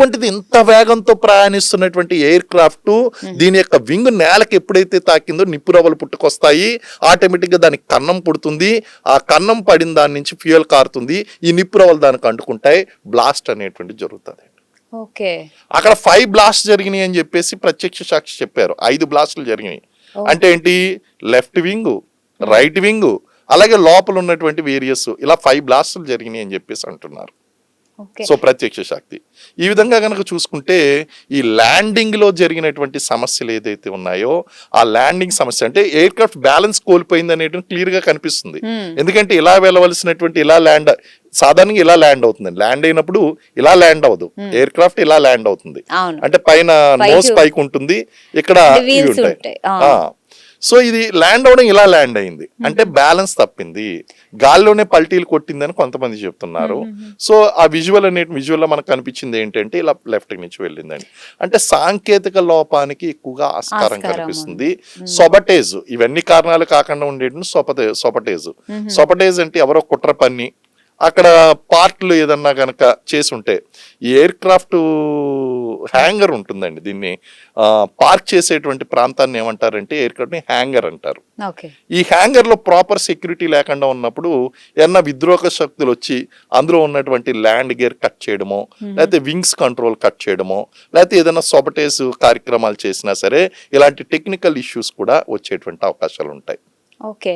అటువంటిది ఇంత వేగంతో ప్రయాణిస్తున్నటువంటి ఎయిర్ క్రాఫ్ట్ దీని యొక్క వింగ్ నేలకు ఎప్పుడైతే తాకిందో నిప్పురవ్వలు పుట్టుకొస్తాయి, ఆటోమేటిక్ గా దానికి కన్నం పుడుతుంది, ఆ కన్నం పడిన దాని నుంచి ఫ్యూయల్ కారుతుంది, ఈ నిప్పురవ్వలు దానికి అంటుకుంటాయి, బ్లాస్ట్ అనేటువంటి జరుగుతుంది. ఓకే. అక్కడ 5 బ్లాస్ట్ జరిగినాయి అని చెప్పేసి ప్రత్యక్ష సాక్షి చెప్పారు. 5 బ్లాస్టులు జరిగినాయి. అంటే ఏంటి, లెఫ్ట్ వింగ్, రైట్ వింగ్, అలాగే లోపల ఉన్నటువంటి వేరియస్, ఇలా 5 బ్లాస్టులు జరిగినాయి అని చెప్పేసి అంటున్నారు. సో ప్రత్యక్ష శక్తి. ఈ విధంగా కనుక చూసుకుంటే ఈ ల్యాండింగ్ లో జరిగినటువంటి సమస్యలు ఏదైతే ఉన్నాయో, ఆ ల్యాండింగ్ సమస్య అంటే ఎయిర్ క్రాఫ్ట్ బ్యాలెన్స్ కోల్పోయింది అనేది క్లియర్ గా కనిపిస్తుంది. ఎందుకంటే ఇలా వెళ్ళవలసినటువంటి ఇలా ల్యాండ్ సాధారణంగా ఇలా ల్యాండ్ అవుతుంది, ల్యాండ్ అయినప్పుడు ఇలా ల్యాండ్ అవ్వదు, ఎయిర్ క్రాఫ్ట్ ఇలా ల్యాండ్ అవుతుంది. అంటే పైన నోస్ పైకి ఉంటుంది, ఇక్కడ ఇవి ఉంటాయి. సో ఇది ల్యాండ్ అవడం ఇలా ల్యాండ్ అయింది అంటే బ్యాలెన్స్ తప్పింది, గాల్లోనే పల్టీలు కొట్టిందని కొంతమంది చెప్తున్నారు. సో ఆ విజువల్ విజువల్ లో మనకు కనిపించింది ఏంటంటే ఇలా లెఫ్ట్ నుంచి వెళ్ళిందని, అంటే సాంకేతిక లోపానికి ఎక్కువగా ఆస్కారం కనిపిస్తుంది. సొబటేజ్, ఇవన్నీ కారణాలు కాకుండా ఉండేటువంటి సొబటేజ్ అంటే ఎవరో కుట్ర పన్ని అక్కడ పార్ట్లు ఏదన్నా కనుక చేసి ఉంటే, ఈ ఎయిర్ క్రాఫ్ట్ హ్యాంగర్ ఉంటుందండి, దీన్ని పార్క్ చేసేటువంటి ప్రాంతాన్ని ఏమంటారంటే ఎయిర్ క్రాఫ్ట్ ని హ్యాంగర్ అంటారు. ఈ హ్యాంగర్ లో ప్రాపర్ సెక్యూరిటీ లేకుండా ఉన్నప్పుడు ఏమన్నా విద్రోహ శక్తులు వచ్చి అందులో ఉన్నటువంటి ల్యాండ్ గేర్ కట్ చేయడమో, లేకపోతే వింగ్స్ కంట్రోల్ కట్ చేయడమో, లేకపోతే ఏదైనా సొబటేజ్ కార్యక్రమాలు చేసినా సరే ఇలాంటి టెక్నికల్ ఇష్యూస్ కూడా వచ్చేటువంటి అవకాశాలు ఉంటాయి. ఓకే.